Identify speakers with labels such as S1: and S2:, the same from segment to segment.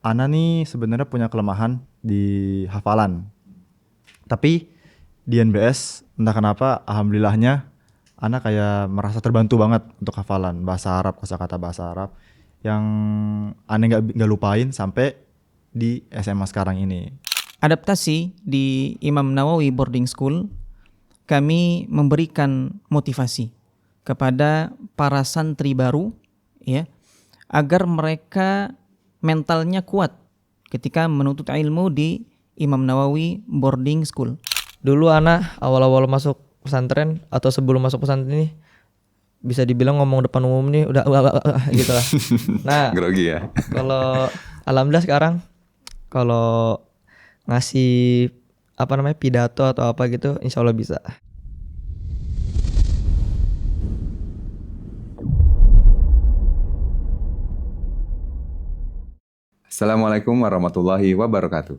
S1: Ana nih sebenarnya punya kelemahan di hafalan. Tapi di NBS entah kenapa alhamdulillahnya Ana kayak merasa terbantu banget untuk hafalan bahasa Arab, kosakata bahasa Arab yang Ana nggak lupain sampai di SMA sekarang ini.
S2: Adaptasi di Imam Nawawi Boarding School, kami memberikan motivasi kepada para santri baru ya, agar mereka mentalnya kuat ketika menuntut ilmu di Imam Nawawi Boarding School.
S3: Dulu anak awal-awal masuk pesantren atau sebelum masuk pesantren ini bisa dibilang ngomong depan umum nih udah gitu lah. Nah,
S4: Grogi ya.
S3: kalau alhamdulillah sekarang kalau ngasih pidato atau apa gitu insya Allah bisa.
S4: Assalamualaikum warahmatullahi wabarakatuh.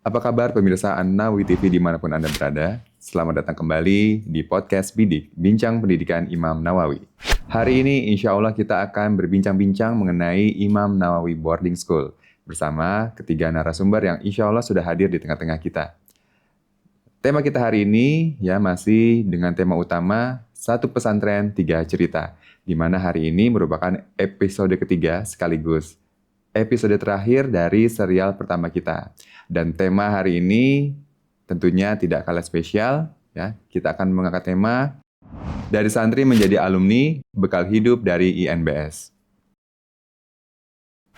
S4: Apa kabar pemirsa An-Nawawi TV dimanapun Anda berada? Selamat datang kembali di podcast Bidik, Bincang Pendidikan Imam Nawawi. Hari ini insya Allah kita akan berbincang-bincang mengenai Imam Nawawi Boarding School bersama ketiga narasumber yang insya Allah sudah hadir di tengah-tengah kita. Tema kita hari ini ya masih dengan tema utama Satu Pesantren Tiga Cerita, di mana hari ini merupakan episode ketiga sekaligus episode terakhir dari serial pertama kita. Dan tema hari ini tentunya tidak kalah spesial ya. Kita akan mengangkat tema dari santri menjadi alumni, bekal hidup dari INBS.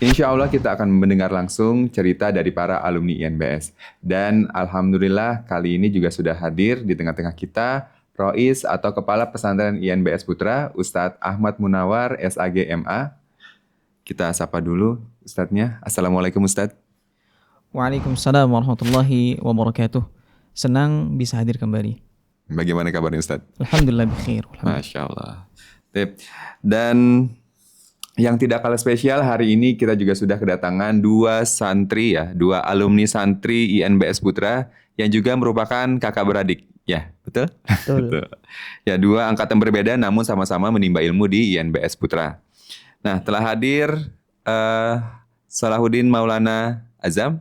S4: Insya Allah kita akan mendengar langsung cerita dari para alumni INBS. Dan alhamdulillah kali ini juga sudah hadir di tengah-tengah kita Rois atau Kepala Pesantren INBS Putra, Ustadz Ahmad Munawar, SAG MA. Kita sapa dulu Ustadznya. Assalamualaikum Ustadz.
S2: Waalaikumsalam warahmatullahi wabarakatuh. Senang bisa hadir kembali.
S4: Bagaimana kabarnya Ustadz?
S2: Alhamdulillah bikhair.
S4: Masya Allah. Dan yang tidak kalah spesial hari ini kita juga sudah kedatangan dua santri ya, dua alumni santri INBS Putra yang juga merupakan kakak beradik. Ya, betul?
S3: Betul.
S4: Ya, dua angkatan berbeda namun sama-sama menimba ilmu di INBS Putra. Nah, telah hadir Salahuddin Maulana Azam,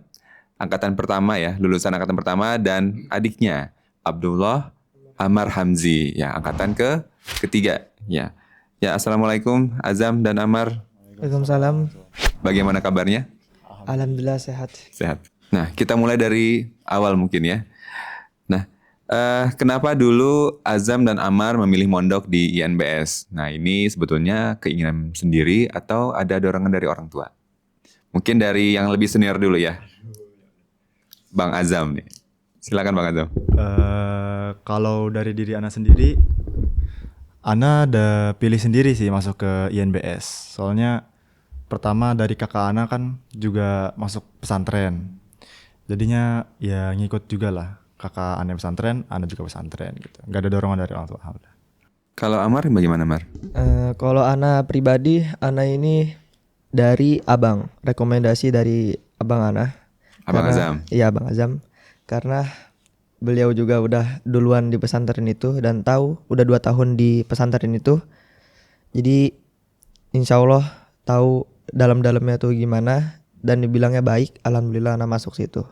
S4: angkatan pertama ya, lulusan angkatan pertama, dan adiknya Abdullah Amar Hamzi, ya angkatan ketiga. Ya, assalamualaikum Azam dan Amar.
S3: Waalaikumsalam.
S4: Bagaimana kabarnya?
S3: Alhamdulillah sehat.
S4: Sehat. Nah, kita mulai dari awal mungkin ya. Nah, kenapa dulu Azam dan Amar memilih mondok di INBS? Nah, ini sebetulnya keinginan sendiri atau ada dorongan dari orang tua? Mungkin dari yang lebih senior dulu ya. Bang Azam nih. Silakan Bang Azam.
S1: Kalau dari diri Ana sendiri, Ana ada pilih sendiri sih masuk ke INBS. Soalnya pertama dari kakak Ana kan juga masuk pesantren. Jadinya ya ngikut juga lah. Kakak Ana pesantren, Ana juga pesantren gitu. Gak ada dorongan dari orang tua.
S4: Kalau Amar bagaimana Amar?
S3: Kalau Ana pribadi, Ana ini dari abang, rekomendasi dari abang Ana.
S4: Abang Azam?
S3: Iya Abang Azam. Karena beliau juga udah duluan di pesantren itu dan tahu udah 2 tahun di pesantren itu. Jadi insya Allah tahu dalam-dalamnya tuh gimana dan dibilangnya baik. Alhamdulillah Ana masuk situ.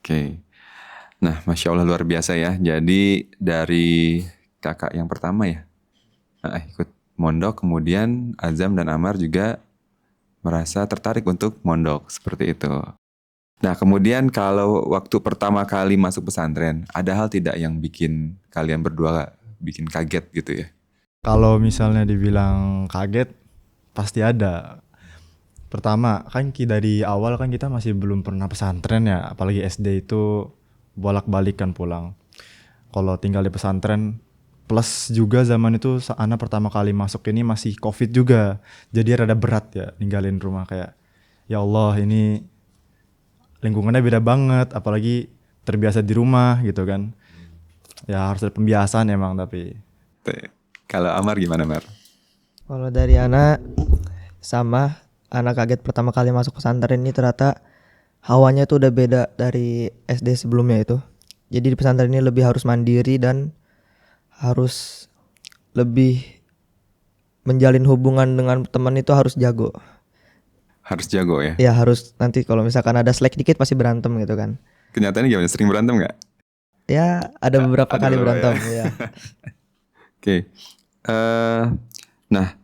S4: Oke. Nah, Masya Allah luar biasa ya. Jadi dari kakak yang pertama ya, ikut mondok, kemudian Azam dan Amar juga merasa tertarik untuk mondok, seperti itu. Nah, kemudian kalau waktu pertama kali masuk pesantren, ada hal tidak yang bikin kalian berdua bikin kaget gitu ya?
S1: Kalau misalnya dibilang kaget, pasti ada. Pertama, kan dari awal kan kita masih belum pernah pesantren ya, apalagi SD itu bolak-balik kan pulang. Kalau tinggal di pesantren, plus juga zaman itu Ana pertama kali masuk ini masih COVID juga. Jadi rada berat ya ninggalin rumah, kayak ya Allah ini lingkungannya beda banget, apalagi terbiasa di rumah gitu kan. Ya harus ada pembiasaan emang tapi.
S4: Kalau Amar gimana Mar?
S3: Kalau dari Ana sama, Ana kaget pertama kali masuk pesantren ini ternyata hawanya tuh udah beda dari SD sebelumnya itu. Jadi di pesantren ini lebih harus mandiri dan harus lebih menjalin hubungan dengan teman itu harus jago.
S4: Harus jago ya.
S3: Ya harus, nanti kalau misalkan ada slack dikit pasti berantem gitu kan.
S4: Kenyataannya gimana? Sering berantem nggak?
S3: Ya ada beberapa
S4: Ada
S3: kali
S4: beberapa
S3: berantem ya.
S4: Oke. Nah,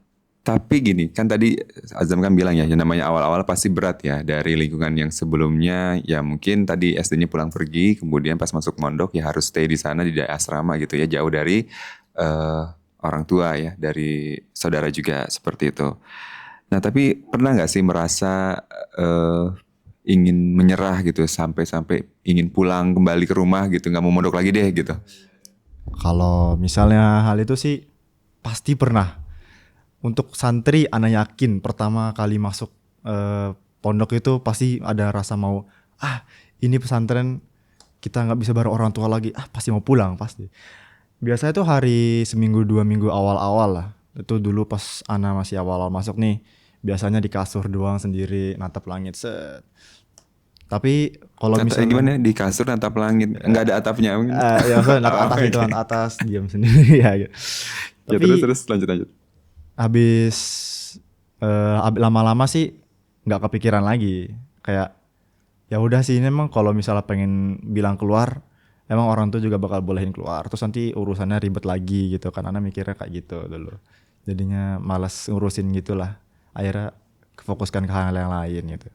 S4: tapi gini, kan tadi Azam kan bilang ya, yang namanya awal-awal pasti berat ya dari lingkungan yang sebelumnya ya mungkin tadi SD-nya pulang pergi, kemudian pas masuk mondok ya harus stay di sana di asrama gitu ya, jauh dari orang tua ya, dari saudara juga seperti itu. Nah, tapi pernah nggak sih merasa ingin menyerah gitu sampai ingin pulang kembali ke rumah gitu, nggak mau mondok lagi deh gitu?
S1: Kalau misalnya hal itu sih pasti pernah. Untuk santri, ana yakin pertama kali masuk pondok itu pasti ada rasa mau, ini pesantren kita nggak bisa bareng orang tua lagi, pasti mau pulang pasti. Biasanya tuh hari seminggu 2 minggu awal-awal lah. Itu dulu pas ana masih awal-awal masuk nih, biasanya di kasur doang sendiri natap langit set. Tapi kalau misalnya
S4: Gimana di kasur natap langit, nggak ada atapnya mungkin.
S1: ya maksudnya natap atas itu kan, atas diam sendiri ya gitu.
S4: Ya,
S1: Tapi
S4: terus lanjut.
S1: habis lama-lama sih nggak kepikiran lagi, kayak ya udah sih, ini emang kalau misalnya pengen bilang keluar emang orang tuh juga bakal bolehin keluar, terus nanti urusannya ribet lagi gitu kan. Anak mikirnya kayak gitu dulu, jadinya malas ngurusin gitulah, akhirnya fokuskan ke hal yang lain gitu.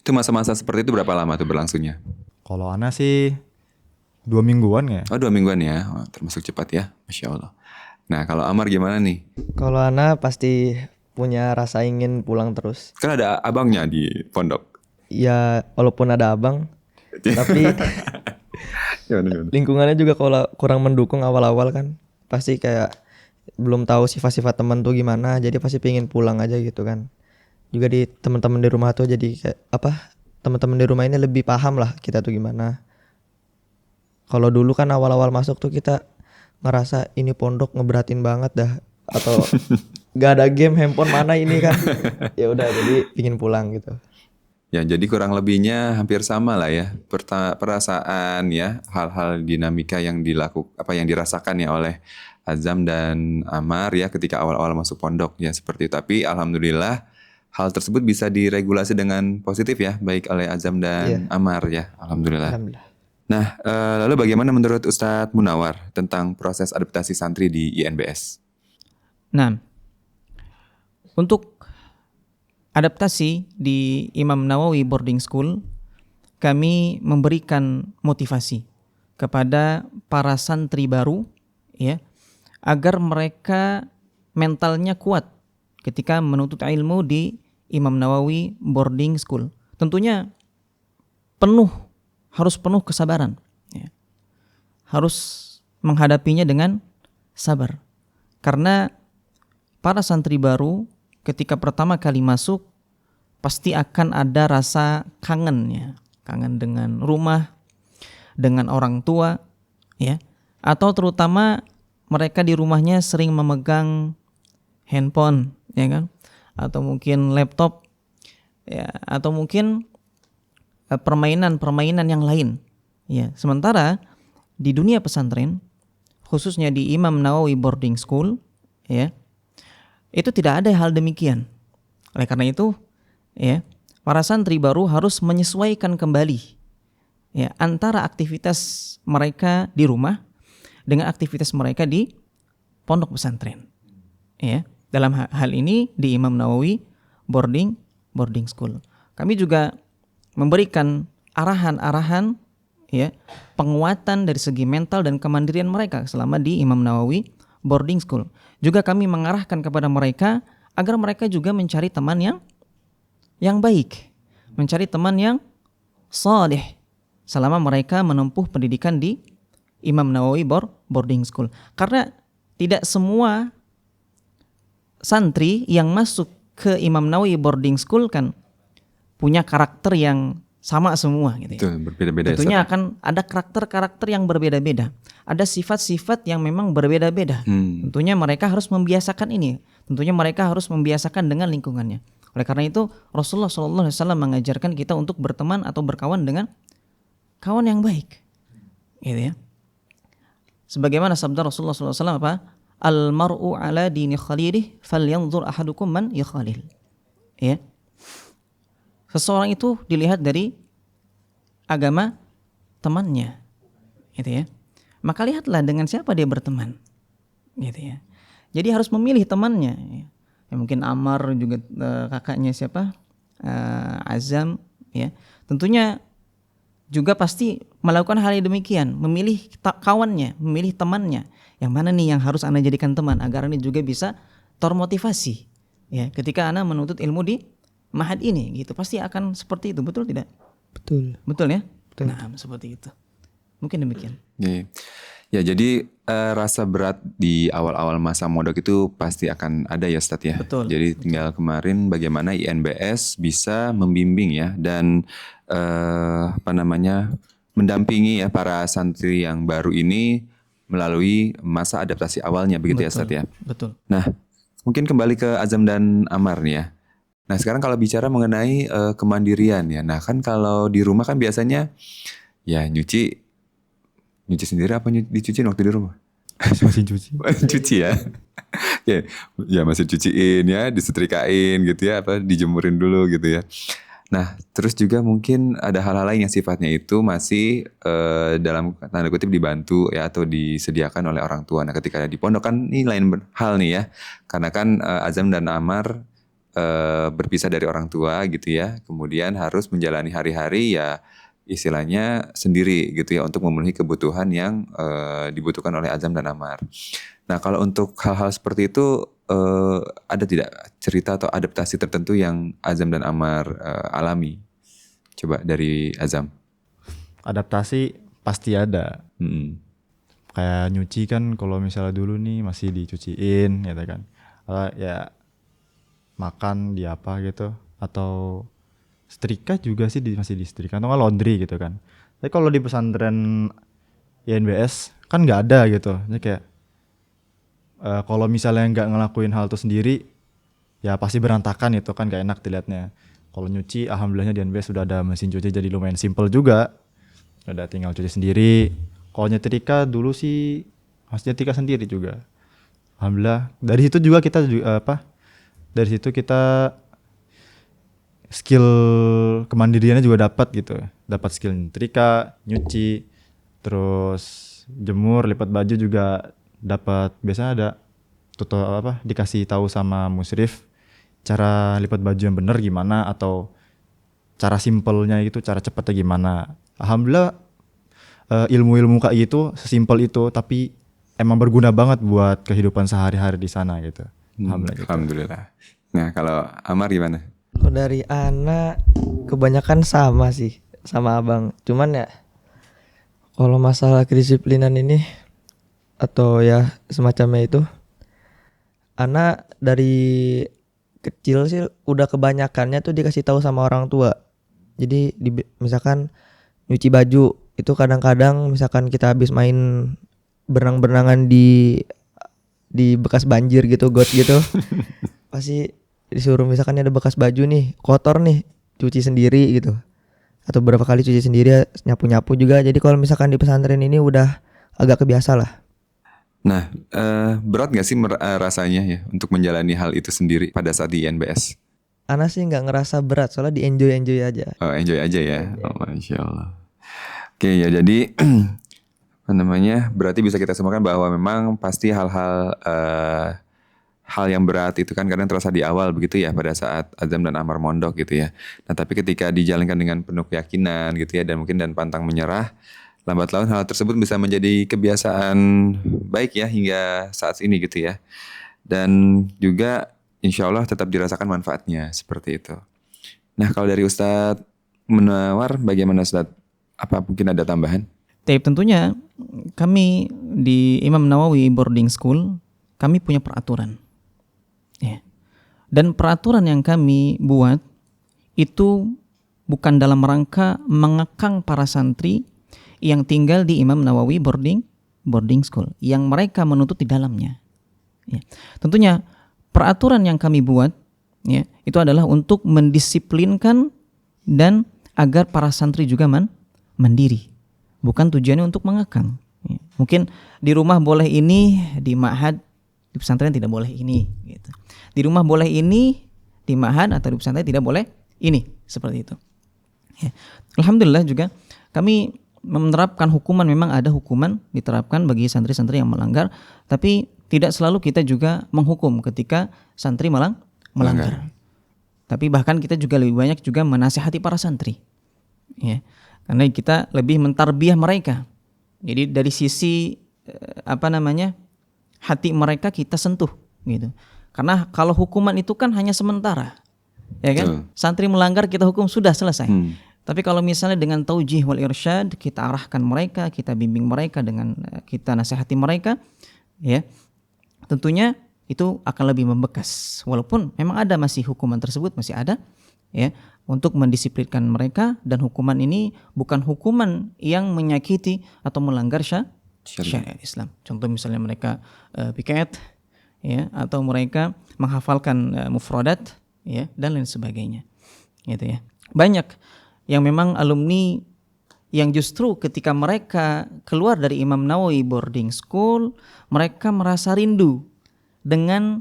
S4: Itu masa-masa seperti itu berapa lama tuh berlangsungnya?
S1: Kalau Ana sih 2 mingguan ya.
S4: Oh 2 mingguan ya, oh, termasuk cepat ya, Masya Allah. Nah kalau Amar gimana nih?
S3: Kalau Ana pasti punya rasa ingin pulang terus.
S4: Kan ada abangnya di pondok.
S3: Ya walaupun ada abang, tapi
S4: Gimana?
S3: lingkungannya juga kalau kurang mendukung awal-awal kan. Pasti kayak belum tahu sifat-sifat teman tuh gimana, jadi pasti pengen pulang aja gitu kan. Juga di teman-teman di rumah tuh jadi kayak teman-teman di rumah ini lebih paham lah kita tuh gimana. Kalau dulu kan awal-awal masuk tuh kita ngerasa ini pondok ngeberatin banget dah, atau gak ada game, handphone mana ini kan. Ya udah jadi pingin pulang gitu.
S4: Ya jadi kurang lebihnya hampir sama lah ya, perasaan ya, hal-hal dinamika yang yang dirasakan ya oleh Azam dan Amar ya ketika awal-awal masuk pondok ya seperti itu. Tapi alhamdulillah hal tersebut bisa diregulasi dengan positif ya, baik oleh Azam dan Amar ya, alhamdulillah.
S3: Alhamdulillah.
S4: Nah, lalu bagaimana menurut Ustadz Munawar tentang proses adaptasi santri di INBS?
S2: Nah, untuk adaptasi di Imam Nawawi Boarding School, kami memberikan motivasi kepada para santri baru ya, agar mereka mentalnya kuat ketika menuntut ilmu di Imam Nawawi Boarding School. Tentunya harus penuh kesabaran ya. Harus menghadapinya dengan sabar. Karena para santri baru ketika pertama kali masuk pasti akan ada rasa kangennya, kangen dengan rumah, dengan orang tua ya, atau terutama mereka di rumahnya sering memegang handphone ya kan, atau mungkin laptop ya, atau mungkin permainan-permainan yang lain ya. Sementara di dunia pesantren, khususnya di Imam Nawawi Boarding School ya, itu tidak ada hal demikian. Oleh karena itu ya, para santri baru harus menyesuaikan kembali ya antara aktivitas mereka di rumah dengan aktivitas mereka di pondok pesantren ya. Dalam hal ini di Imam Nawawi Boarding School, kami juga memberikan arahan-arahan ya, penguatan dari segi mental dan kemandirian mereka selama di Imam Nawawi Boarding School. Juga kami mengarahkan kepada mereka agar mereka juga mencari teman yang baik, mencari teman yang saleh selama mereka menempuh pendidikan di Imam Nawawi Boarding School. Karena tidak semua santri yang masuk ke Imam Nawawi Boarding School kan punya karakter yang sama semua gitu ya.
S4: Itu berbeda-beda.
S2: Tentunya akan ada karakter-karakter yang berbeda-beda. Ada sifat-sifat yang memang berbeda-beda. Tentunya mereka harus membiasakan ini. Tentunya mereka harus membiasakan dengan lingkungannya. Oleh karena itu Rasulullah SAW mengajarkan kita untuk berteman atau berkawan dengan kawan yang baik. Gitu ya. Sebagaimana sabda Rasulullah SAW apa? Al-mar'u ala dini khalilih falyanzur ahadukum man yakhalil. Ya. Seseorang itu dilihat dari agama temannya, gitu ya. Maka lihatlah dengan siapa dia berteman, gitu ya. Jadi harus memilih temannya. Ya, mungkin Ammar juga kakaknya siapa, Azam, ya. Tentunya juga pasti melakukan hal yang demikian, memilih kawannya, memilih temannya. Yang mana nih yang harus Anda jadikan teman agar Anda juga bisa termotivasi. Ya, ketika Anda menuntut ilmu di Ma'had ini, gitu pasti akan seperti itu, betul tidak?
S3: Betul.
S2: Betul ya?
S3: Betul.
S2: Nah, seperti itu. Mungkin demikian.
S4: Iya. Ya, jadi rasa berat di awal-awal masa mondok itu pasti akan ada ya Ustadz ya.
S2: Betul.
S4: Jadi tinggal kemarin bagaimana INBS bisa membimbing ya dan mendampingi ya para santri yang baru ini melalui masa adaptasi awalnya begitu ya Ustadz ya.
S2: Betul.
S4: Nah, mungkin kembali ke Azam dan Ammar nih ya. Nah, sekarang kalau bicara mengenai kemandirian ya. Nah, kan kalau di rumah kan biasanya ya nyuci sendiri apa dicuciin waktu di rumah?
S1: Masih cuci.
S4: Cuci ya. Ya masih cuciin ya, disetrikain gitu ya, apa dijemurin dulu gitu ya. Nah, terus juga mungkin ada hal-hal lain yang sifatnya itu masih dalam tanda kutip dibantu ya atau disediakan oleh orang tua. Nah, ketika di pondok kan ini lain hal nih ya. Karena kan Azam dan Ammar berpisah dari orang tua gitu ya. Kemudian harus menjalani hari-hari ya istilahnya sendiri gitu ya untuk memenuhi kebutuhan yang dibutuhkan oleh Azam dan Ammar. Nah, kalau untuk hal-hal seperti itu ada tidak cerita atau adaptasi tertentu yang Azam dan Ammar alami? Coba dari Azam.
S1: Adaptasi pasti ada. Kayak nyuci kan kalau misalnya dulu nih masih dicuciin gitu kan. Ya makan di apa gitu atau setrika juga sih masih disetrika atau nggak laundry gitu kan. Tapi kalau di pesantren INBS kan nggak ada gitu. Jadi kayak kalau misalnya nggak ngelakuin hal itu sendiri, ya pasti berantakan itu kan gak enak dilihatnya. Kalau nyuci, alhamdulillahnya di INBS sudah ada mesin cuci jadi lumayan simple juga. Udah tinggal cuci sendiri. Kalau nyetrika dulu sih harus nyetrika sendiri juga. Alhamdulillah. Dari situ juga kita dari situ kita skill kemandiriannya juga dapat gitu. Dapat skill nyetrika, nyuci, terus jemur, lipat baju juga dapat. Biasanya ada dikasih tahu sama musyrif cara lipat baju yang benar gimana atau cara simpelnya itu, cara cepatnya gimana. Alhamdulillah ilmu-ilmu kayak gitu sesimpel itu tapi emang berguna banget buat kehidupan sehari-hari di sana gitu.
S4: Alhamdulillah. Nah, kalau Ammar gimana?
S3: Kalau dari anak kebanyakan sama sih sama abang. Cuman ya kalau masalah kedisiplinan ini atau ya semacamnya itu, anak dari kecil sih udah kebanyakannya tuh dikasih tahu sama orang tua. Jadi misalkan nyuci baju itu kadang-kadang misalkan kita habis main berenang-berenangan di bekas banjir gitu, got gitu. Pasti disuruh misalkan ada bekas baju nih, kotor nih, cuci sendiri gitu. Atau berapa kali cuci sendiri, nyapu-nyapu juga. Jadi kalau misalkan di pesantren ini udah agak kebiasa lah.
S4: Nah, berat gak sih rasanya ya untuk menjalani hal itu sendiri pada saat di INBS?
S3: Ana sih nggak ngerasa berat, soalnya di enjoy aja.
S4: Oh, enjoy aja ya. Oh, Masya Allah. Oke ya, jadi berarti bisa kita semakan bahwa memang pasti hal-hal hal yang berat itu kan kadang terasa di awal begitu ya pada saat Azam dan Ammar mondok gitu ya. Nah, tapi ketika dijalankan dengan penuh keyakinan gitu ya dan mungkin dan pantang menyerah, lambat laun hal tersebut bisa menjadi kebiasaan baik ya hingga saat ini gitu ya. Dan juga insya Allah tetap dirasakan manfaatnya seperti itu. Nah, kalau dari Ustadz Munawar bagaimana Ustadz? Apa mungkin ada tambahan?
S2: Tentunya kami di Imam Nawawi Boarding School kami punya peraturan. Ya. Dan peraturan yang kami buat itu bukan dalam rangka mengekang para santri yang tinggal di Imam Nawawi Boarding School yang mereka menuntut di dalamnya. Ya. Tentunya peraturan yang kami buat ya, itu adalah untuk mendisiplinkan dan agar para santri juga mandiri. Bukan tujuannya untuk mengekang. Ya. Mungkin di rumah boleh ini, di ma'had, di pesantren tidak boleh ini. Gitu. Di rumah boleh ini, di ma'had atau di pesantren tidak boleh ini seperti itu. Ya. Alhamdulillah juga kami menerapkan hukuman, memang ada hukuman diterapkan bagi santri-santri yang melanggar, tapi tidak selalu kita juga menghukum ketika santri melanggar. Tapi bahkan kita juga lebih banyak juga menasihati para santri. Ya. Karena kita lebih mentarbiyah mereka. Jadi dari sisi hati mereka kita sentuh gitu. Karena kalau hukuman itu kan hanya sementara. Ya kan? Santri melanggar kita hukum sudah selesai. Tapi kalau misalnya dengan taujih wal irsyad, kita arahkan mereka, kita bimbing mereka, dengan kita nasihati mereka, ya, tentunya itu akan lebih membekas. Walaupun memang ada masih hukuman tersebut masih ada, ya, untuk mendisiplinkan mereka, dan hukuman ini bukan hukuman yang menyakiti atau melanggar syariat Islam. Contoh misalnya mereka piket, ya, atau mereka menghafalkan mufradat, ya, dan lain sebagainya, gitu ya. Banyak yang memang alumni yang justru ketika mereka keluar dari Imam Nawawi Boarding School, mereka merasa rindu dengan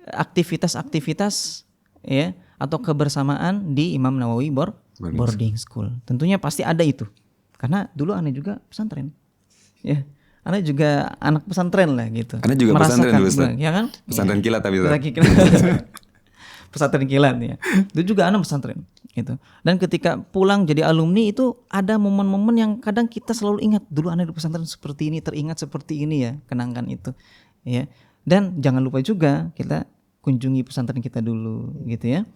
S2: aktivitas-aktivitas, ya, atau kebersamaan di Imam Nawawi Boarding School. Tentunya pasti ada itu, karena dulu Anda juga pesantren, ya. Anda juga anak pesantren lah gitu.
S4: Anda juga pesantren dulu, Ustaz.
S2: Ya kan?
S4: Pesantren kilat tapi
S2: pesantren kilat ya. Itu juga anak pesantren gitu. Dan ketika pulang jadi alumni itu ada momen-momen yang kadang kita selalu ingat, dulu anak di pesantren seperti ini, teringat seperti ini ya, kenangan itu. Ya. Dan jangan lupa juga kita kunjungi pesantren kita dulu gitu ya.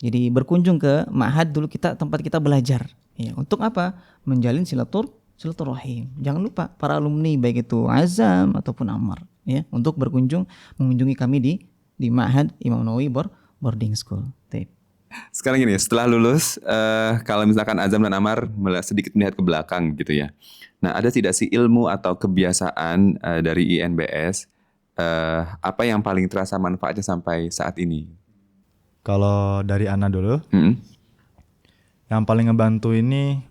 S2: Jadi berkunjung ke ma'had dulu, kita tempat kita belajar. Ya, untuk apa? Menjalin silaturahim. Jangan lupa para alumni baik itu Azam ataupun Ammar, ya, untuk mengunjungi kami di ma'had Imam Nawawi Boarding School.
S4: Sekarang gini, setelah lulus, kalau misalkan Azam dan Ammar sedikit melihat ke belakang gitu ya. Nah, ada tidak sih ilmu atau kebiasaan dari INBS, apa yang paling terasa manfaatnya sampai saat ini?
S1: Kalau dari Ana dulu, yang paling ngebantu ini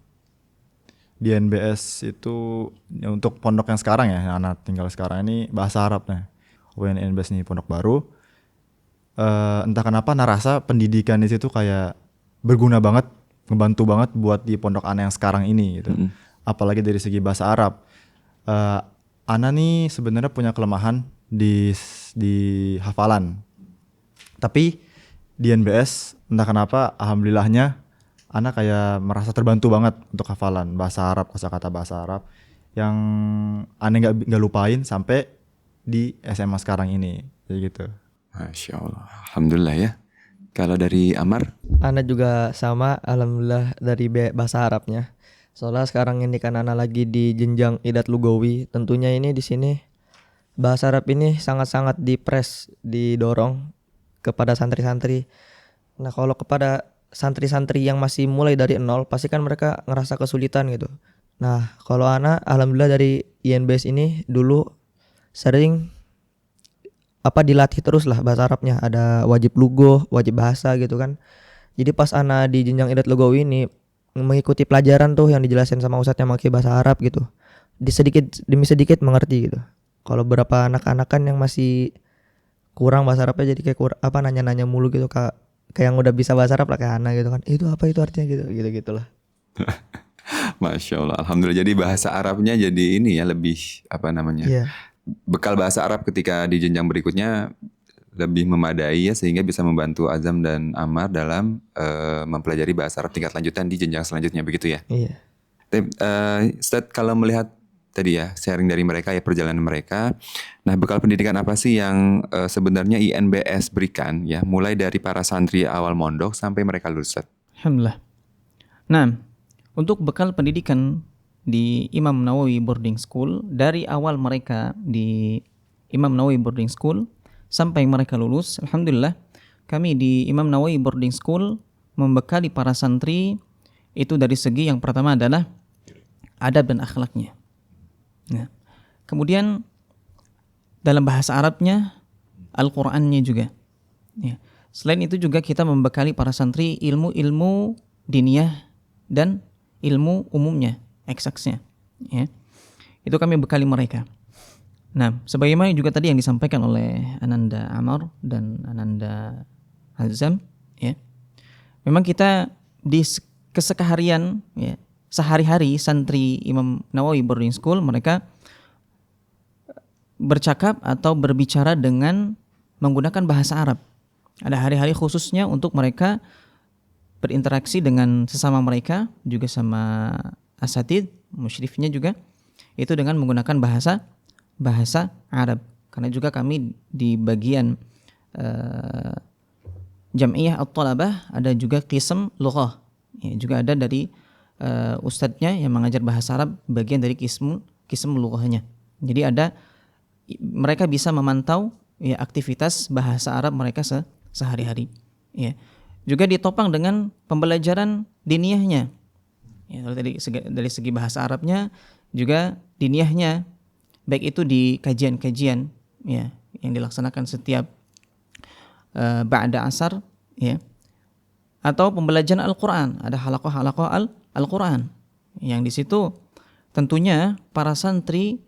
S1: di INBS itu ya, untuk pondok yang sekarang ya, Ana tinggal sekarang ini bahasa Arab nih. INBS ini pondok baru. Entah kenapa narasa pendidikan di situ kayak berguna banget, ngebantu banget buat di pondok Ana yang sekarang ini gitu. Apalagi dari segi bahasa Arab. Ana nih sebenarnya punya kelemahan di hafalan. Tapi di NBS entah kenapa alhamdulillahnya Ana kayak merasa terbantu banget untuk hafalan bahasa Arab, kosakata bahasa Arab yang Ana nggak lupain sampai di SMA sekarang ini, kayak gitu.
S4: Masya Allah, alhamdulillah ya. Kalau dari Ammar?
S3: Ana juga sama, alhamdulillah dari bahasa Arabnya. Soalnya sekarang ini kan Ana lagi di jenjang Idat Lugawi. Tentunya ini di sini bahasa Arab ini sangat-sangat didorong kepada santri-santri. Nah, kalau kepada santri-santri yang masih mulai dari nol, pasti kan mereka ngerasa kesulitan gitu. Nah, kalau Ana alhamdulillah dari INBS ini dulu sering dilatih terus lah bahasa Arabnya, ada wajib lugoh, wajib bahasa gitu kan. Jadi pas Ana di jenjang Idat Lugawi ini mengikuti pelajaran tuh yang dijelasin sama ustadz yang pakai bahasa Arab gitu, sedikit demi sedikit mengerti gitu. Kalau beberapa anak-anak kan yang masih kurang bahasa Arabnya, jadi kayak nanya-nanya mulu gitu, kayak yang udah bisa bahasa Arab lah kayak Ana gitu kan, itu apa itu artinya gitu-gitulah.
S4: Masya Allah, alhamdulillah. Jadi bahasa Arabnya jadi ini ya, lebih bekal bahasa Arab ketika di jenjang berikutnya lebih memadai ya, sehingga bisa membantu Azam dan Ammar dalam mempelajari bahasa Arab tingkat lanjutan di jenjang selanjutnya, begitu ya?
S3: Iya.
S4: Ustadz, kalau melihat tadi ya sharing dari mereka ya, perjalanan mereka, nah bekal pendidikan apa sih yang sebenarnya INBS berikan ya, mulai dari para santri awal mondok sampai mereka lulus?
S2: Alhamdulillah. Nah, untuk bekal pendidikan di Imam Nawawi Boarding School, dari awal mereka di Imam Nawawi Boarding School sampai mereka lulus, alhamdulillah kami di Imam Nawawi Boarding School membekali para santri itu dari segi yang pertama adalah adab dan akhlaknya. Nah, kemudian dalam bahasa Arabnya, Al-Qur'annya juga. Ya. Selain itu juga kita membekali para santri ilmu-ilmu diniyah dan ilmu umumnya, eksaksnya, ya. Itu kami bekali mereka. Nah, sebagaimana juga tadi yang disampaikan oleh Ananda Ammar dan Ananda Azam, ya. memang kita di keseharian ya, sehari-hari santri Imam Nawawi Boarding School mereka bercakap atau berbicara dengan menggunakan bahasa Arab. Ada hari-hari khususnya untuk mereka berinteraksi dengan sesama mereka, juga sama asatid, musyrifnya juga, itu dengan menggunakan bahasa Arab. Karena juga kami di bagian Jam'iyah At-Thalabah ada juga qism lughah. Ya, juga ada dari ustadznya yang mengajar bahasa Arab, bagian dari qism lughahnya. Jadi mereka bisa memantau ya aktivitas bahasa Arab mereka sehari-hari. Ya. Juga ditopang dengan pembelajaran diniyahnya. Ya, dari segi bahasa Arabnya juga diniyahnya, baik itu di kajian-kajian ya yang dilaksanakan setiap ba'da asar ya, atau pembelajaran Al-Qur'an, ada halaqah Al-Qur'an yang di situ tentunya para santri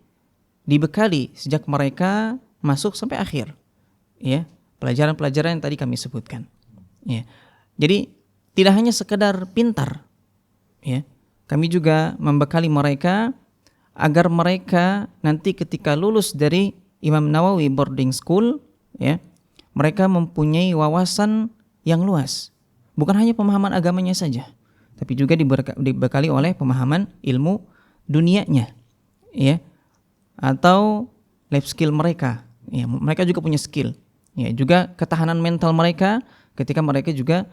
S2: dibekali sejak mereka masuk sampai akhir ya, pelajaran-pelajaran yang tadi kami sebutkan ya. Jadi tidak hanya sekedar pintar ya, kami juga membekali mereka agar mereka nanti ketika lulus dari Imam Nawawi Boarding School ya, mereka mempunyai wawasan yang luas, bukan hanya pemahaman agamanya saja, tapi juga dibekali oleh pemahaman ilmu dunianya ya, atau life skill mereka ya, mereka juga punya skill ya, juga ketahanan mental mereka ketika mereka juga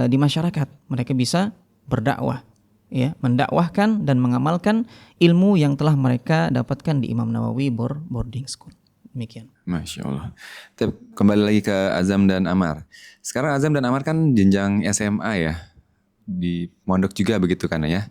S2: di masyarakat, mereka bisa berdakwah ya, mendakwahkan dan mengamalkan ilmu yang telah mereka dapatkan di Imam Nawawi Boarding School. Demikian.
S4: Masya Allah. Kembali lagi ke Azam dan Amar. Sekarang Azam dan Amar kan jenjang SMA ya, di mondok juga begitu kan ya.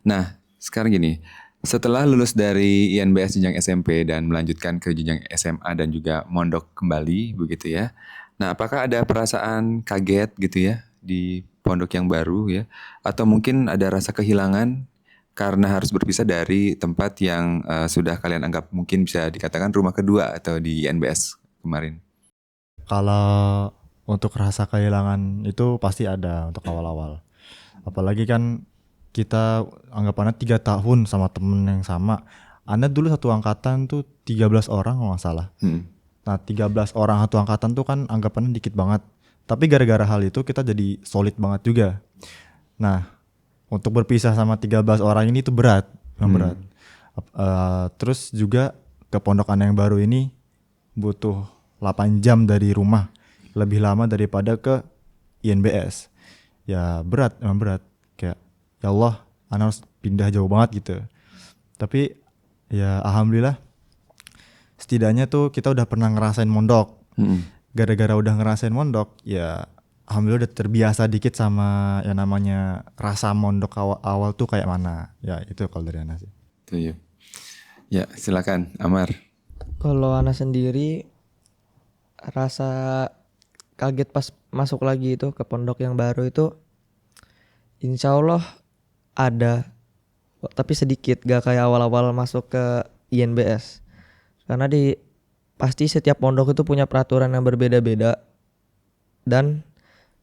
S4: Nah sekarang gini, setelah lulus dari INBS jenjang SMP dan melanjutkan ke jenjang SMA dan juga mondok kembali begitu ya. Nah apakah ada perasaan kaget gitu ya di pondok yang baru ya, atau mungkin ada rasa kehilangan karena harus berpisah dari tempat yang sudah kalian anggap mungkin bisa dikatakan rumah kedua atau di INBS kemarin?
S1: Kalau untuk rasa kehilangan itu pasti ada untuk awal-awal. Apalagi kan kita anggapannya 3 tahun sama temen yang sama. Anda dulu satu angkatan tuh 13 orang kalau nggak salah. Nah 13 orang satu angkatan tuh kan anggapannya dikit banget. Tapi gara-gara hal itu kita jadi solid banget juga. Nah untuk berpisah sama 13 orang ini tuh berat. Berat. Terus juga ke pondokan yang baru ini butuh 8 jam dari rumah. Lebih lama daripada ke INBS. Ya berat, emang berat. Kayak ya Allah, anak harus pindah jauh banget gitu. Tapi ya alhamdulillah setidaknya tuh kita udah pernah ngerasain mondok. Gara-gara udah ngerasain mondok ya alhamdulillah udah terbiasa dikit sama yang namanya rasa mondok awal tuh kayak mana. Ya itu kalau dari Ana sih.
S4: Itu ya. Ya silakan Amar.
S3: Kalau Ana sendiri rasa kaget pas masuk lagi itu ke pondok yang baru itu insya Allah ada, tapi sedikit, gak kayak awal-awal masuk ke INBS. Karena pasti setiap pondok itu punya peraturan yang berbeda-beda dan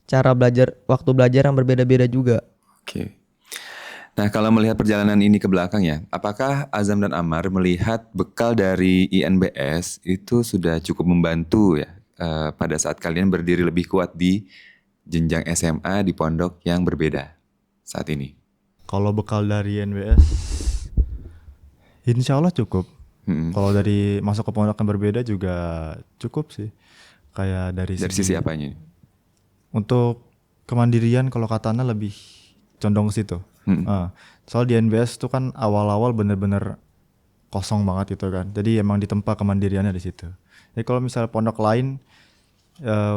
S3: cara belajar, waktu belajar yang berbeda-beda juga.
S4: Oke. Nah kalau melihat perjalanan ini ke belakang ya, apakah Azam dan Amar melihat bekal dari INBS itu sudah cukup membantu ya pada saat kalian berdiri lebih kuat di jenjang SMA di pondok yang berbeda saat ini?
S1: Kalau bekal dari INBS insya Allah cukup. Kalau dari masuk ke pondok yang berbeda juga cukup sih. Kayak dari
S4: sisi apanya?
S1: Untuk kemandirian kalau katanya lebih condong ke situ. Soal di INBS tuh kan awal-awal bener-bener kosong banget gitu kan. Jadi emang ditempa kemandiriannya di situ. Jadi kalau misalnya pondok lain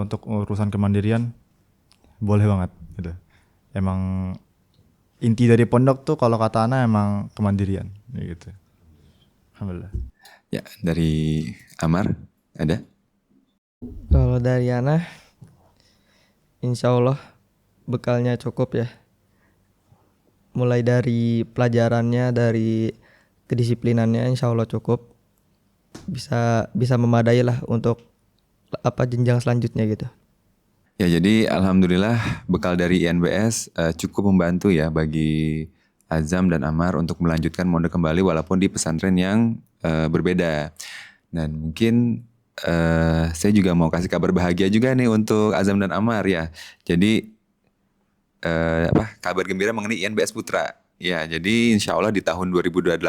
S1: untuk urusan kemandirian boleh banget gitu. Emang inti dari pondok tuh kalau kata Ana emang kemandirian gitu. Alhamdulillah.
S4: Ya, dari Amar ada?
S3: Kalau dari Ana, insya Allah bekalnya cukup ya. Mulai dari pelajarannya, dari kedisiplinannya, insya Allah cukup. Bisa memadai lah untuk jenjang selanjutnya gitu.
S4: Ya, jadi alhamdulillah bekal dari INBS cukup membantu ya bagi Azam dan Amar untuk melanjutkan mondok kembali walaupun di pesantren yang berbeda. Dan mungkin saya juga mau kasih kabar bahagia juga nih untuk Azam dan Amar ya. Jadi kabar gembira mengenai INBS Putra. Ya, jadi insya Allah di tahun 2028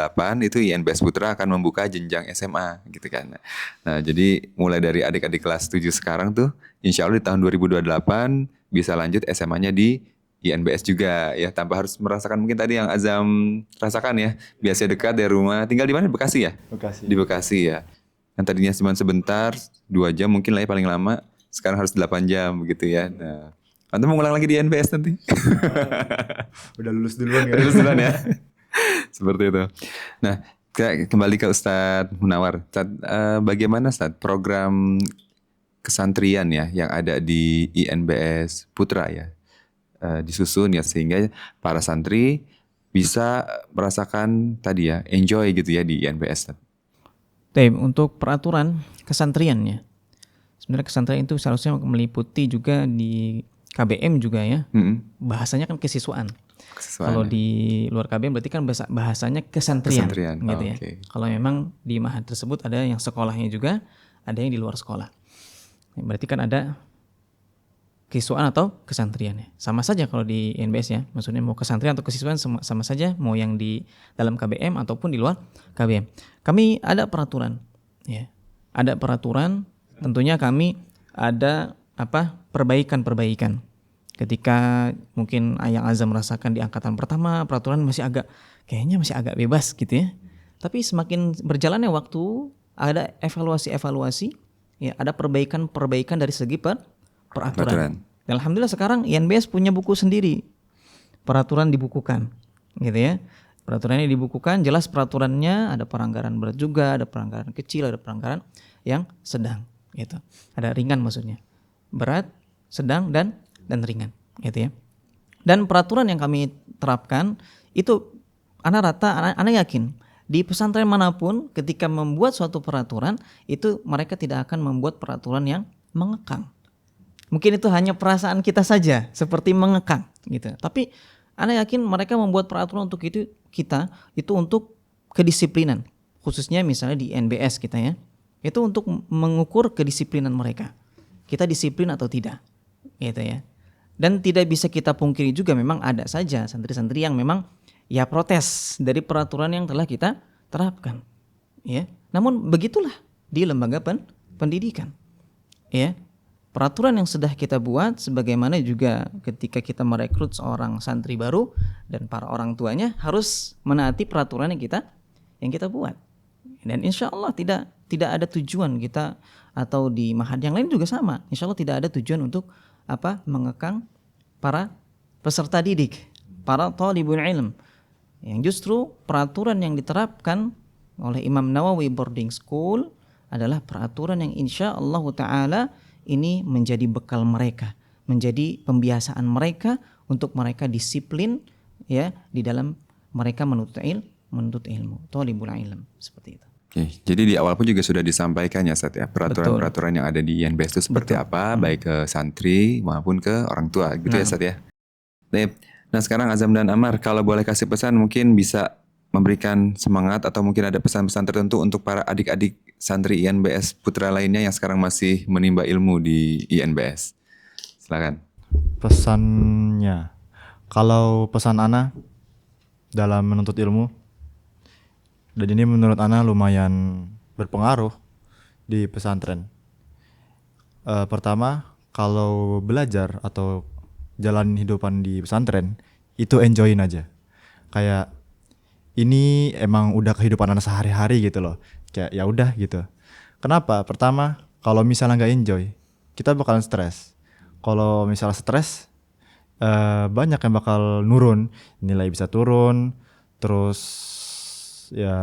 S4: itu INBS Putra akan membuka jenjang SMA gitu kan. Nah, jadi mulai dari adik-adik kelas 7 sekarang tuh, insya Allah di tahun 2028 bisa lanjut SMA-nya di INBS juga ya, tanpa harus merasakan mungkin tadi yang Azam rasakan ya. Biasa dekat dari rumah, tinggal di mana? Bekasi ya?
S1: Bekasi.
S4: Di Bekasi ya. Yang tadinya cuma sebentar, 2 jam mungkin lah ya paling lama, sekarang harus 8 jam begitu ya. Nah, Antum mau ngulang lagi di INBS nanti?
S1: Udah lulus duluan kan?
S4: Lulus duluan ya. Seperti itu. Nah, kembali ke Ustadz Munawar. Ustadz, bagaimana Ustadz program kesantrian ya yang ada di INBS Putra ya disusun ya sehingga para santri bisa merasakan tadi ya enjoy gitu ya di INBS.
S2: Baik, untuk peraturan kesantriannya. Sebenarnya kesantrian itu seharusnya meliputi juga di KBM juga ya. Bahasanya kan kesiswaan. Kalau di luar KBM berarti kan bahasanya kesantrian. Gitu ya.
S4: Okay.
S2: Kalau memang di mahad tersebut ada yang sekolahnya juga, ada yang di luar sekolah. Berarti kan ada kesiswaan atau kesantriannya. Sama saja kalau di INBS ya. Maksudnya mau kesantrian atau kesiswaan sama saja, mau yang di dalam KBM ataupun di luar KBM. Kami ada peraturan ya. Ada peraturan, tentunya kami ada perbaikan. Ketika mungkin Ayang Azam merasakan di angkatan pertama peraturan kayaknya masih agak bebas gitu ya. Tapi semakin berjalannya waktu ada evaluasi ya, ada perbaikan dari segi peraturan. Dan alhamdulillah sekarang INBS punya buku sendiri. Peraturan dibukukan gitu ya. Peraturannya dibukukan, jelas peraturannya ada pelanggaran berat juga, ada pelanggaran kecil, ada pelanggaran yang sedang gitu. Ada ringan maksudnya. Berat, sedang dan ringan gitu ya. Dan peraturan yang kami terapkan itu anak yakin di pesantren manapun ketika membuat suatu peraturan itu mereka tidak akan membuat peraturan yang mengekang. Mungkin itu hanya perasaan kita saja seperti mengekang gitu. Tapi anak yakin mereka membuat peraturan untuk itu untuk kedisiplinan. Khususnya misalnya di NBS kita ya. Itu untuk mengukur kedisiplinan mereka. Kita disiplin atau tidak, gitu ya. Dan tidak bisa kita pungkiri juga memang ada saja santri-santri yang memang ya protes dari peraturan yang telah kita terapkan, ya. Namun begitulah di lembaga pendidikan, ya. Peraturan yang sudah kita buat, sebagaimana juga ketika kita merekrut seorang santri baru dan para orang tuanya harus menaati peraturan yang kita buat. Dan insya Allah tidak ada tujuan kita atau di mahad yang lain juga sama. Insya Allah tidak ada tujuan untuk mengekang para peserta didik, para thalibul ilm. Yang justru peraturan yang diterapkan oleh Imam Nawawi Boarding School adalah peraturan yang insya Allah Ta'ala ini menjadi bekal mereka, menjadi pembiasaan mereka untuk mereka disiplin ya di dalam mereka menuntut ilmu, thalibul ilm, seperti itu.
S4: Oke, jadi di awal pun juga sudah disampaikan ya Ustadz ya, peraturan-peraturan yang ada di INBS itu seperti apa, baik ke santri maupun ke orang tua gitu ya Ustadz ya. Nah sekarang Azam dan Amar, kalau boleh kasih pesan mungkin bisa memberikan semangat atau mungkin ada pesan-pesan tertentu untuk para adik-adik santri INBS Putra lainnya yang sekarang masih menimba ilmu di INBS. Silakan.
S1: Pesannya, kalau pesan Ana dalam menuntut ilmu, dan ini menurut Ana lumayan berpengaruh di pesantren. Pertama, kalau belajar atau jalan hidupan di pesantren itu enjoyin aja. Kayak ini emang udah kehidupan Ana sehari-hari gitu loh. Kayak ya udah gitu. Kenapa? Pertama, kalau misalnya nggak enjoy, kita bakalan stres. Kalau misalnya stres, banyak yang bakal nurun, nilai bisa turun, terus ya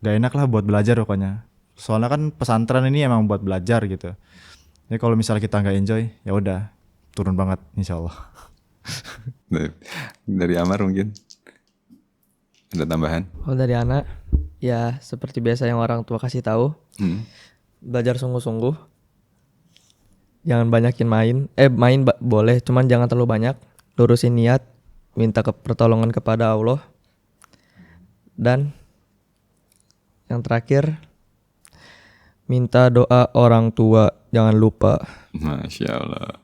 S1: gak enak lah buat belajar pokoknya. Soalnya kan pesantren ini emang buat belajar gitu. Jadi kalau misalnya kita nggak enjoy, ya udah turun banget insya Allah.
S4: Dari Amar mungkin ada tambahan?
S3: Kalau dari anak, ya seperti biasa yang orang tua kasih tahu, belajar sungguh-sungguh jangan banyakin main. Main boleh, cuman jangan terlalu banyak. Lurusin niat, minta pertolongan kepada Allah. Dan yang terakhir, minta doa orang tua, jangan lupa.
S4: Masya Allah.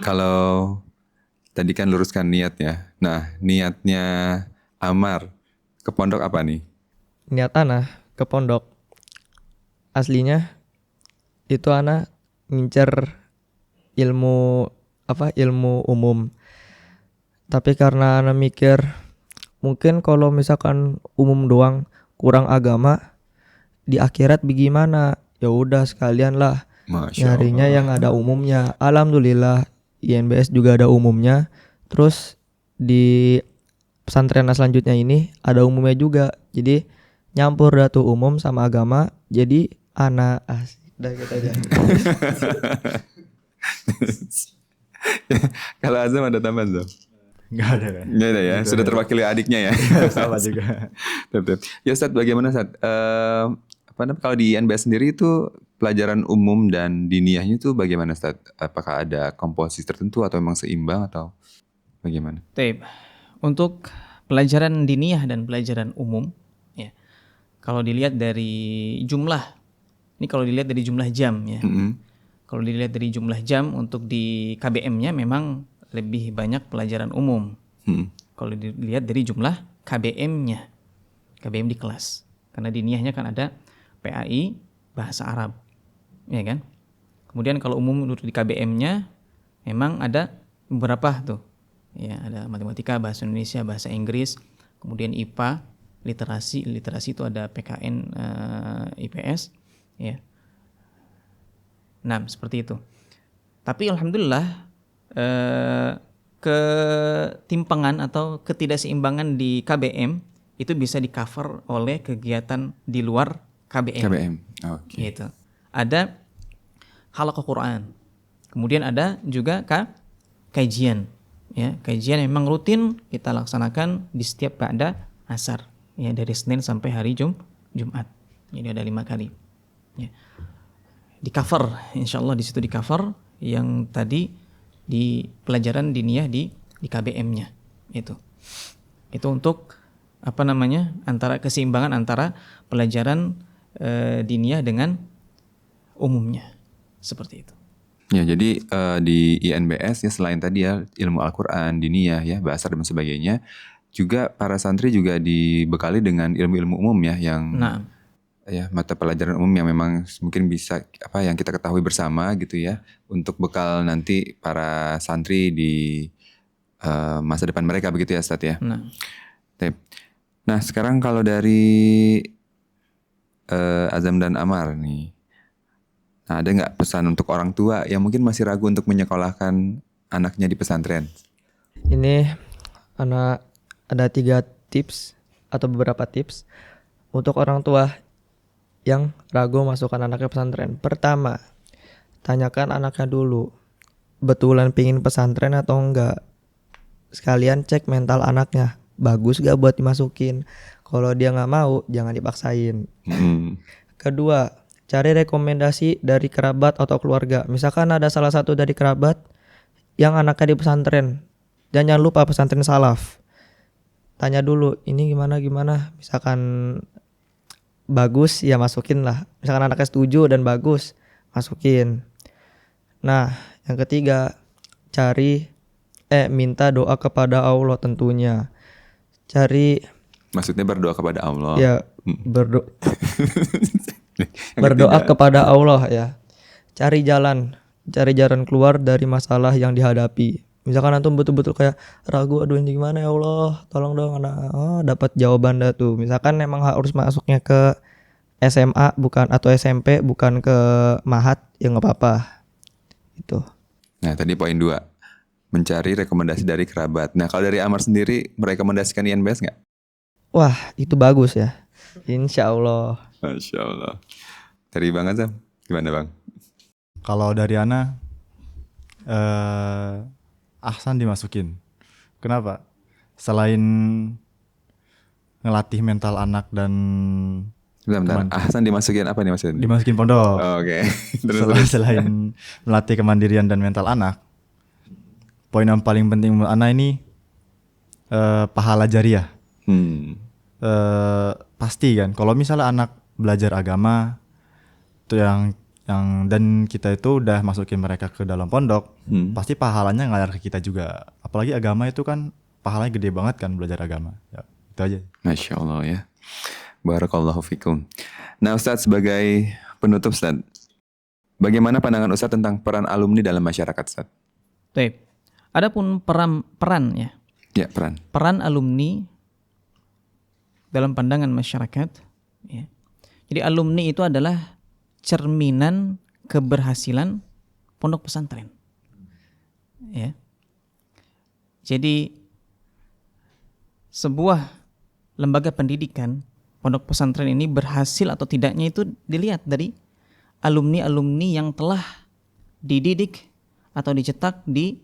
S4: Kalau tadi kan luruskan niat ya. Nah, niatnya Amar ke pondok apa nih?
S3: Niat Ana ke pondok, aslinya itu Ana ngincer ilmu umum. Tapi karena Ana mikir mungkin kalau misalkan umum doang kurang agama, di akhirat bagaimana? Ya udah sekalian lah
S4: Masya
S3: nyarinya
S4: Allah.
S3: yang ada umumnya. Alhamdulillah INBS juga ada umumnya. Terus di pesantren selanjutnya ini ada umumnya juga. Jadi nyampur dah tuh umum sama agama. Jadi Ana asik. Udah gitu aja.
S4: Kalau Azam ada tambahan Zam?
S1: Nggak ada kan?
S4: Nggak ada ya, sudah terwakili adiknya ya.
S1: Sama juga.
S4: Betul. Ya Ustadz, bagaimana Ustadz? Apa namanya, kalau di INBS sendiri itu pelajaran umum dan diniyahnya itu bagaimana Ustadz? Apakah ada komposisi tertentu atau memang seimbang atau bagaimana?
S2: Taib. Untuk pelajaran diniyah dan pelajaran umum, ya, kalau dilihat dari jumlah, ini kalau dilihat dari jumlah jam ya. Kalau dilihat dari jumlah jam untuk di KBM-nya memang lebih banyak pelajaran umum. Kalau dilihat dari jumlah KBM-nya, KBM di kelas. Karena diniyahnya kan ada PAI, bahasa Arab, ya kan? Kemudian kalau umum di KBM-nya memang ada beberapa tuh. Ya, ada matematika, bahasa Indonesia, bahasa Inggris, kemudian IPA, literasi itu ada PKN, IPS, ya. Nah, seperti itu. Tapi alhamdulillah ketimpangan atau ketidakseimbangan di KBM itu bisa di-cover oleh kegiatan di luar KBM.
S4: KBM, oke.
S2: Gitu. Ada halaqah Quran. Kemudian ada juga kajian. Ya, kajian memang rutin kita laksanakan di setiap ba'da asar. Ya, dari Senin sampai hari Jumat. Jadi ada 5 kali. Ya. Di cover, insyaallah di situ di cover yang tadi di pelajaran diniyah di KBM-nya itu untuk apa namanya, antara keseimbangan antara pelajaran diniyah dengan umumnya, seperti itu.
S4: Ya, jadi di INBS ya selain tadi ya ilmu Al-Quran, diniyah ya, bahasa dan sebagainya, juga para santri juga dibekali dengan ilmu-ilmu umum ya yang ya mata pelajaran umum yang memang mungkin bisa apa yang kita ketahui bersama gitu ya untuk bekal nanti para santri di masa depan mereka begitu ya Ustadz ya. Nah sekarang kalau dari Azam dan Amar nih, nah ada nggak pesan untuk orang tua yang mungkin masih ragu untuk menyekolahkan anaknya di pesantren?
S3: Ini ada 3 tips atau beberapa tips untuk orang tua yang ragu masukkan anaknya pesantren. Pertama, tanyakan anaknya dulu, betulan pingin pesantren atau enggak. Sekalian cek mental anaknya, bagus gak buat dimasukin. Kalau dia nggak mau, jangan dipaksain. Kedua, cari rekomendasi dari kerabat atau keluarga. Misalkan ada salah satu dari kerabat yang anaknya di pesantren, dan jangan lupa pesantren salaf. Tanya dulu, ini gimana. Misalkan bagus, ya masukin lah. Misalkan anaknya setuju dan bagus, masukin. Nah, yang ketiga, minta doa kepada Allah tentunya.
S4: Maksudnya berdoa kepada Allah.
S3: Ya, berdoa kepada Allah ya. Cari jalan keluar dari masalah yang dihadapi. Misalkan antum betul-betul kayak ragu, aduh ini gimana ya Allah, tolong dong anak. Dapat jawaban dah tuh. Misalkan memang harus masuknya ke SMA atau SMP bukan ke Mahat, ya nggak apa-apa. Itu.
S4: Nah tadi poin 2, mencari rekomendasi dari kerabat. Nah kalau dari Amar sendiri merekomendasikan INBS nggak?
S3: Wah itu bagus ya. Insya Allah.
S4: Masya Allah. Dari Bang Azam, gimana Bang?
S1: Kalau dari Ana, Ahsan dimasukin. Kenapa? Selain ngelatih mental anak dan
S4: Bentar. Ahsan dimasukin apa nih maksudnya?
S1: Dimasukin pondok.
S4: Oh, oke. Terus.
S1: Selain melatih kemandirian dan mental anak, poin yang paling penting menurut anak ini pahala jariah. Pasti kan kalau misalnya anak belajar agama tuh yang dan kita itu udah masukin mereka ke dalam pondok, pasti pahalanya ngalir ke kita juga. Apalagi agama itu kan pahalanya gede banget kan, belajar agama. Ya, itu aja.
S4: Masya Allah ya. Barakallahu fikum. Nah Ustadz, sebagai penutup Ustadz, bagaimana pandangan Ustadz tentang peran alumni dalam masyarakat Ustadz?
S2: Baik. Adapun peran ya.
S4: Ya, peran.
S2: Peran alumni dalam pandangan masyarakat ya. Jadi alumni itu adalah cerminan keberhasilan pondok pesantren. Ya. Jadi sebuah lembaga pendidikan, pondok pesantren ini berhasil atau tidaknya itu dilihat dari alumni-alumni yang telah dididik atau dicetak di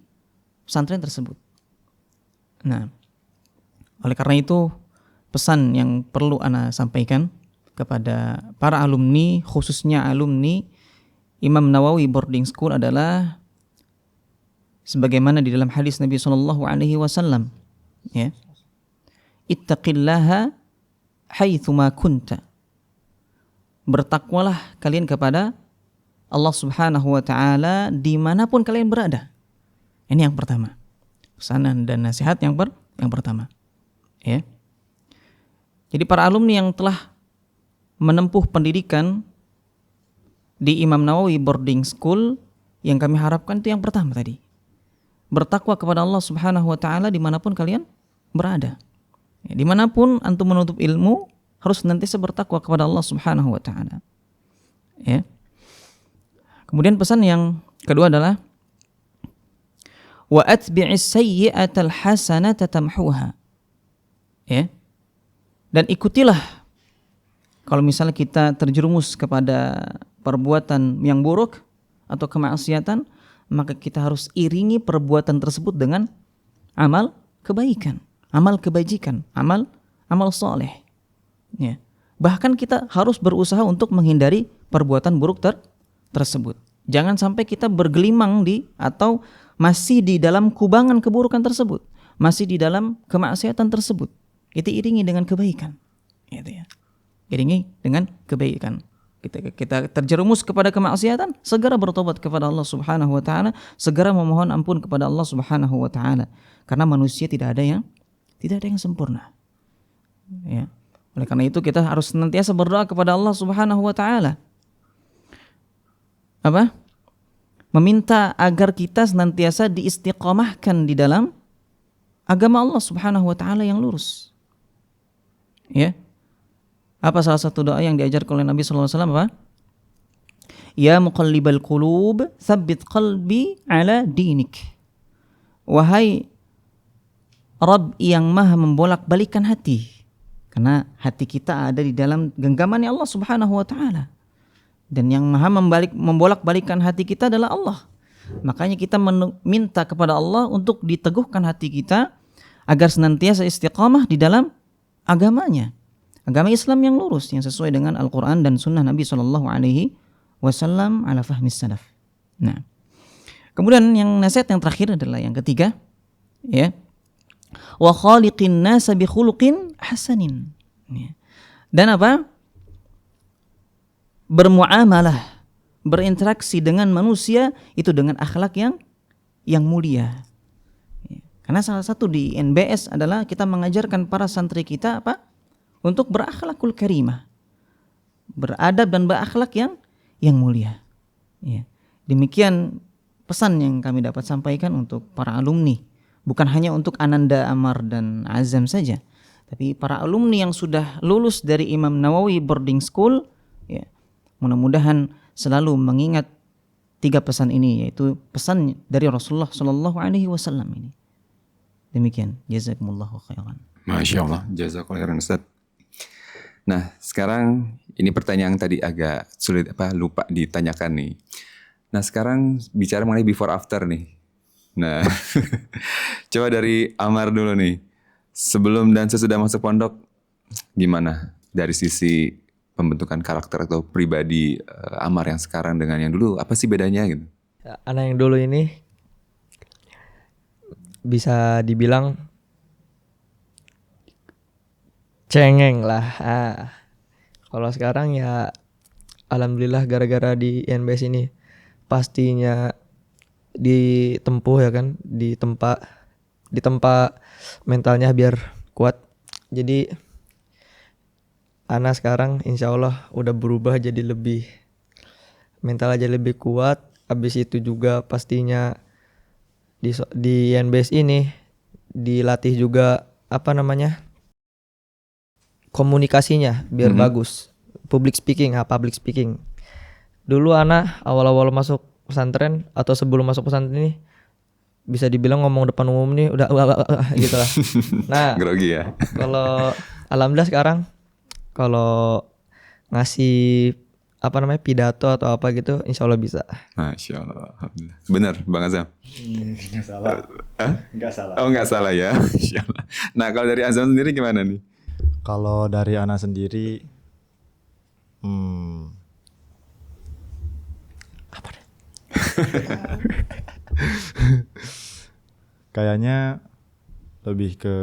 S2: pesantren tersebut. Nah, oleh karena itu pesan yang perlu ana sampaikan kepada para alumni, khususnya alumni Imam Nawawi Boarding School adalah sebagaimana di dalam hadis Nabi SAW, ya, ittaqillaha haitsuma kunta. Bertakwalah kalian kepada Allah Subhanahu wa taala dimanapun kalian berada. Ini yang pertama. Pesanan dan nasihat yang pertama. Ya. Jadi para alumni yang telah menempuh pendidikan di Imam Nawawi Boarding School, yang kami harapkan itu yang pertama tadi. Bertakwa kepada Allah Subhanahu wa taala dimanapun kalian berada. Ya, dimanapun antum menuntut ilmu, harus senantiasa bertakwa kepada Allah Subhanahu wa taala. Ya. Kemudian pesan yang kedua adalah wa atbi'is sayyi'atal hasanata tamhuha. Ya. Dan ikutilah kalau misalnya kita terjerumus kepada perbuatan yang buruk atau kemaksiatan, maka kita harus iringi perbuatan tersebut dengan amal kebaikan, amal kebajikan, amal soleh. Ya. Bahkan kita harus berusaha untuk menghindari perbuatan buruk tersebut. Jangan sampai kita bergelimang atau masih di dalam kubangan keburukan tersebut, masih di dalam kemaksiatan tersebut. Kita iringi dengan kebaikan. Gitu ya. Iringi dengan kebaikan. Kita terjerumus kepada kemaksiatan, segera bertobat kepada Allah Subhanahu wa taala, segera memohon ampun kepada Allah Subhanahu wa taala. Karena manusia tidak ada yang sempurna. Ya. Oleh karena itu kita harus senantiasa berdoa kepada Allah Subhanahu wa taala. Apa? Meminta agar kita senantiasa diistiqamahkan di dalam agama Allah Subhanahu wa taala yang lurus. Ya. Apa salah satu doa yang diajarkan oleh Nabi sallallahu alaihi wasallam apa? Ya muqallibal qulub, tsabbit qalbi ala dinik. Wahai Rabb yang Maha membolak-balikan hati. Karena hati kita ada di dalam genggaman Allah Subhanahu wa taala. Dan yang Maha membolak-balikan hati kita adalah Allah. Makanya kita minta kepada Allah untuk diteguhkan hati kita agar senantiasa istiqamah di dalam agamanya, agama Islam yang lurus, yang sesuai dengan Al-Quran dan Sunnah Nabi SAW ala fahmis salaf. Nah, kemudian yang nasihat yang terakhir adalah yang ketiga, ya, wa khaliqin nasa bi khuluqin hasanin. Ya. Dan apa? Bermuamalah, berinteraksi dengan manusia itu dengan akhlak yang mulia. Karena salah satu di NBS adalah kita mengajarkan para santri kita apa? Untuk berakhlakul karimah. Beradab dan berakhlak yang mulia. Ya. Demikian pesan yang kami dapat sampaikan untuk para alumni. Bukan hanya untuk Ananda, Amar, dan Azam saja. Tapi para alumni yang sudah lulus dari Imam Nawawi Boarding School, ya, mudah-mudahan selalu mengingat 3 pesan ini, yaitu pesan dari Rasulullah SAW ini. Demikian, jazakumullahu khairan.
S4: Masya Allah, jazakallahu khairan Ustaz. Nah, sekarang ini pertanyaan tadi agak sulit lupa ditanyakan nih. Nah, sekarang bicara mengenai before after nih. Nah, coba dari Amar dulu nih. Sebelum dan sesudah masuk pondok, gimana dari sisi pembentukan karakter atau pribadi Amar yang sekarang dengan yang dulu? Apa sih bedanya gitu?
S3: Anak yang dulu ini bisa dibilang cengeng lah. Kalau sekarang ya alhamdulillah gara-gara di INBS ini pastinya ditempuh ya kan, ditempa mentalnya biar kuat. Jadi Ana sekarang insya Allah udah berubah jadi lebih mental aja lebih kuat. Habis itu juga pastinya di INBS ini dilatih juga apa namanya komunikasinya biar bagus. Public speaking. Dulu Ana awal-awal masuk pesantren atau sebelum masuk pesantren ini bisa dibilang ngomong depan umum nih udah gitu lah. Nah,
S4: Grogi ya.
S3: kalau alhamdulillah sekarang kalau ngasih apa namanya pidato atau apa gitu insya Allah bisa.
S4: Masya Allah. Alhamdulillah. Bener Bang Azam?
S1: Nggak salah. Nggak salah.
S4: Oh nggak salah ya. Masya Allah. Nah kalau dari Azam sendiri gimana nih?
S1: Kalau dari Ana sendiri, apa deh? Kayaknya lebih ke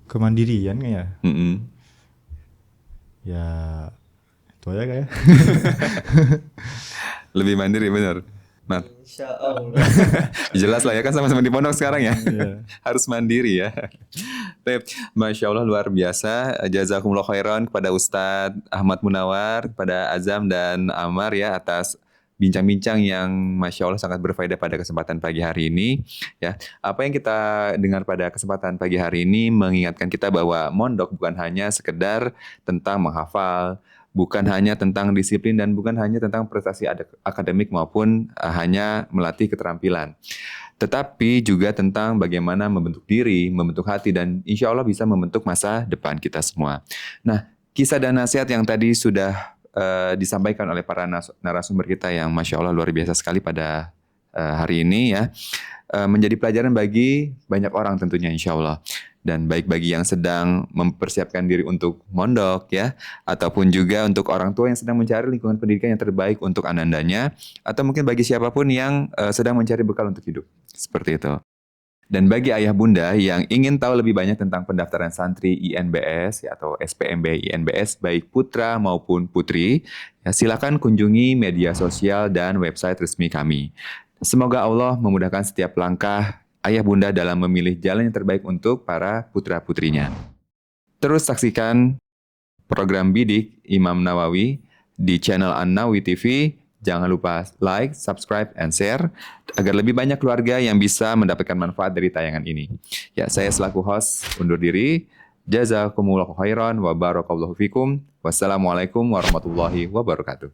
S1: kemandirian ya.
S4: Mm-mm.
S1: Ya itu aja kayak.
S4: Lebih mandiri bener. Nah,
S3: Insya Allah.
S4: jelas lah ya kan sama-sama di pondok sekarang ya.
S1: Iya.
S4: Harus mandiri ya. Masya Allah luar biasa. Jazakumullah khairan kepada Ustadz Ahmad Munawar, kepada Azam dan Amar ya atas bincang-bincang yang Masya Allah sangat berfaedah pada kesempatan pagi hari ini. Ya, apa yang kita dengar pada kesempatan pagi hari ini mengingatkan kita bahwa mondok bukan hanya sekedar tentang menghafal, bukan hanya tentang disiplin dan bukan hanya tentang prestasi akademik maupun hanya melatih keterampilan. Tetapi juga tentang bagaimana membentuk diri, membentuk hati, dan insya Allah bisa membentuk masa depan kita semua. Nah, kisah dan nasihat yang tadi sudah disampaikan oleh para narasumber kita yang Masya Allah luar biasa sekali pada hari ini ya, menjadi pelajaran bagi banyak orang tentunya insya Allah. Dan baik bagi yang sedang mempersiapkan diri untuk mondok ya, ataupun juga untuk orang tua yang sedang mencari lingkungan pendidikan yang terbaik untuk anandanya, atau mungkin bagi siapapun yang sedang mencari bekal untuk hidup. Seperti itu. Dan bagi ayah bunda yang ingin tahu lebih banyak tentang pendaftaran santri INBS ya, atau SPMB INBS baik putra maupun putri, ya, silakan kunjungi media sosial dan website resmi kami. Semoga Allah memudahkan setiap langkah ayah bunda dalam memilih jalan yang terbaik untuk para putra-putrinya. Terus saksikan program Bidik Imam Nawawi di channel An-Nawawi TV. Jangan lupa like, subscribe, and share agar lebih banyak keluarga yang bisa mendapatkan manfaat dari tayangan ini. Ya, saya selaku host undur diri. Jazakumullahu khairan wa barakallahu fikum. Wassalamualaikum warahmatullahi wabarakatuh.